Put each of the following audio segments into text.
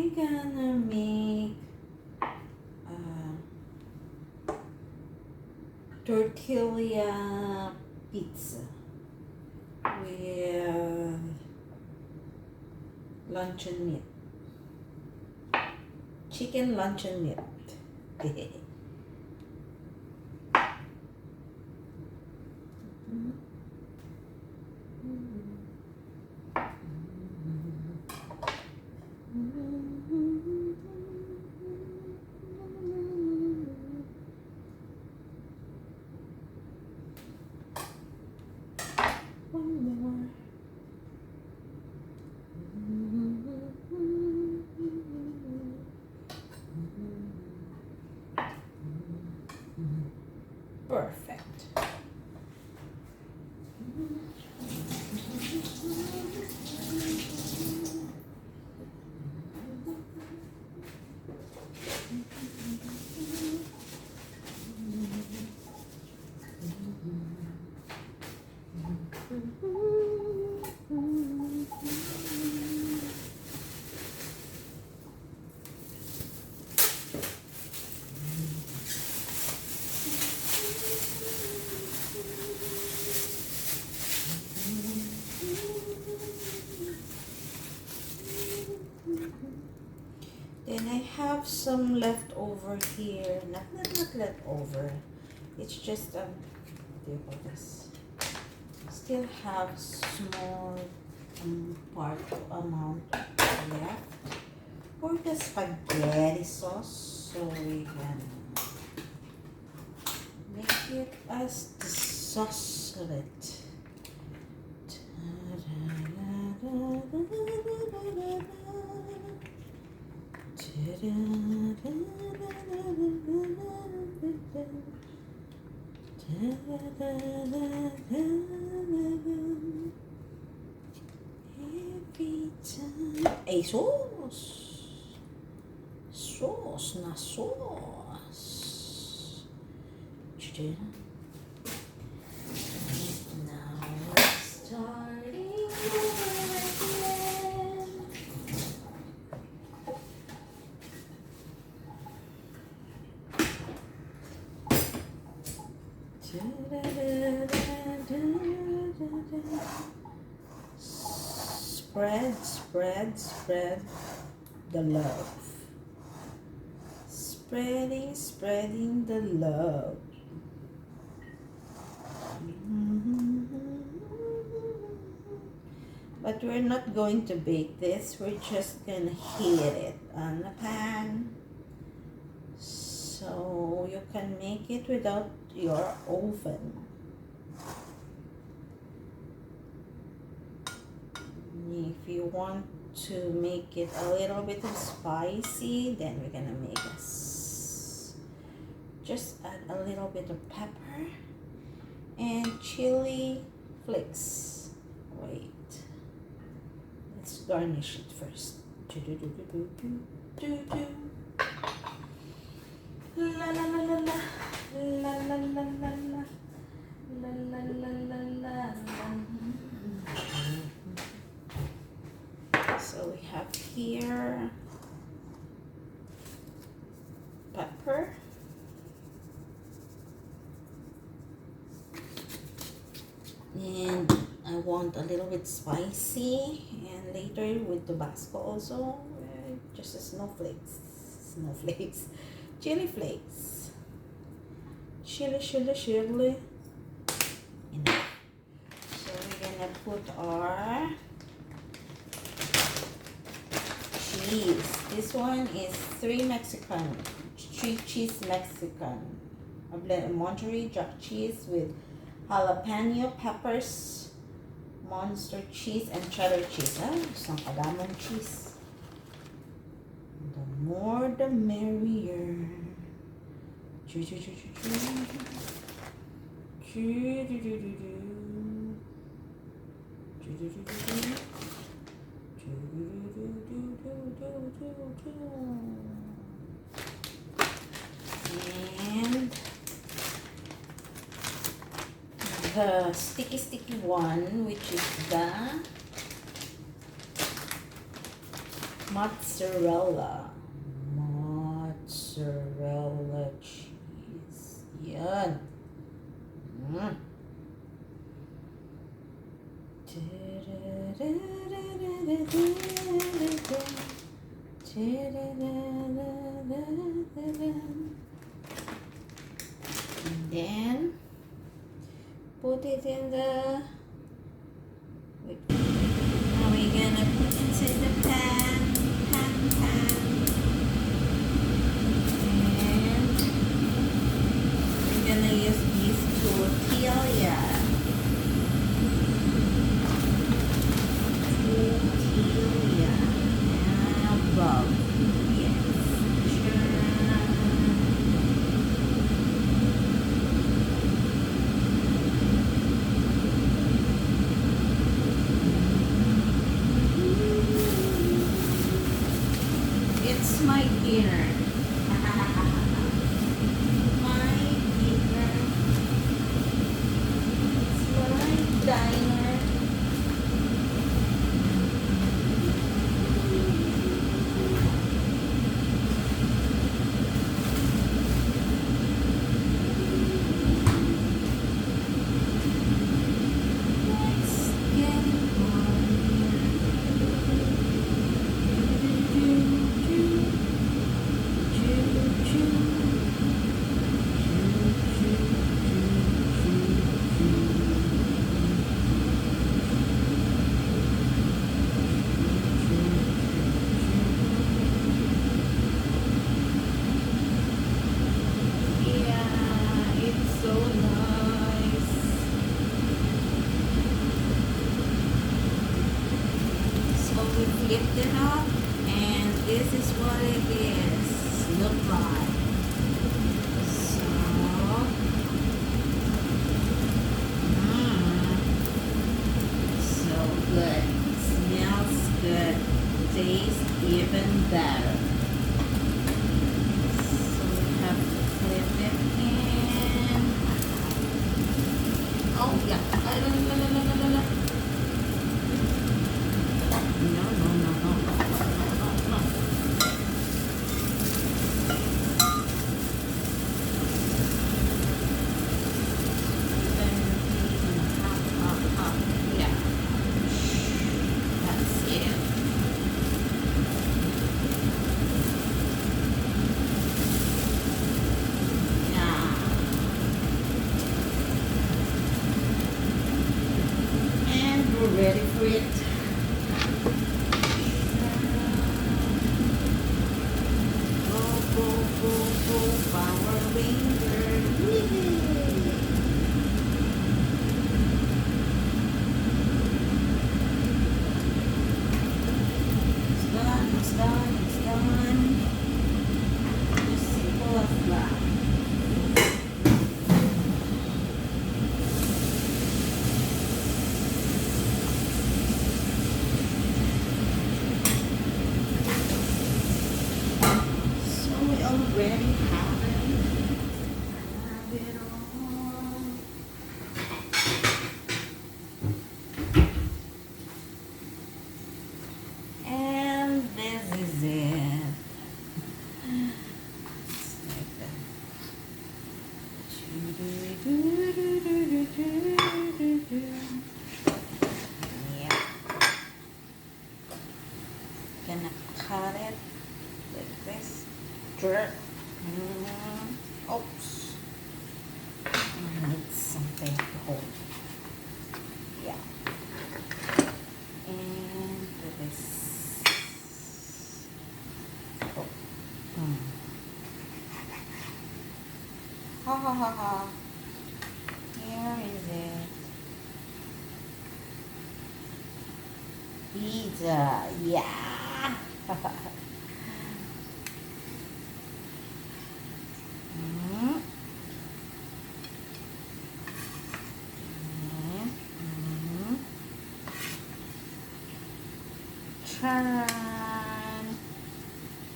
we're gonna make tortilla pizza with luncheon meat. Chicken luncheon meat. One more. Perfect. Then I have some leftover here. Not leftover. It's just what do you call this? Still have small part amount left for the spaghetti sauce, so we can make it as the sauce of it. Every time. Hey, sauce na sauce. Now we're starting over again. Spread the love. Spreading the love. But we're not going to bake this. We're just gonna heat it on the pan. So you can make it without your oven. If you want to make it a little bit spicy, then we're gonna make just add a little bit of pepper and chili flakes. Wait, let's garnish it first. La la la la la la la la la la la la la la. So we have here pepper, and I want a little bit spicy, and later with Tabasco also, just a snowflakes, chili flakes, chili. Enough. So we're gonna put our cheese. This one is 3 cheese Mexican. A blend of Monterey Jack cheese with jalapeno peppers, monster cheese, and cheddar cheese. Isang kadamang cheese. The more the merrier. And the sticky one, which is the Mozzarella. Mozzarella cheese. Yan. Mm. And then put it in the. Now we're gonna put inside the pan. And we're gonna use this tortilla. Tortilla. Above. Yes. It's my dinner. My dinner. It's my diner. Let's get on Yeah, it's so nice. So we flipped it up, and this is what it is. Look like. So, so good. Smells good. Tastes even better. So we have to flip it in. Oh yeah. No. Yeah. That's it. Yeah. And we're ready for it. Go, Power Ranger. It's done. Just simple as that. So we already have it all. And this is it. It's like that. Yeah. Gonna cut it like this. Oops. I need something to hold. Yeah. And this. Oh. Ha. Here is it. Pizza. Yeah.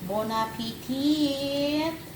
Bon appetit!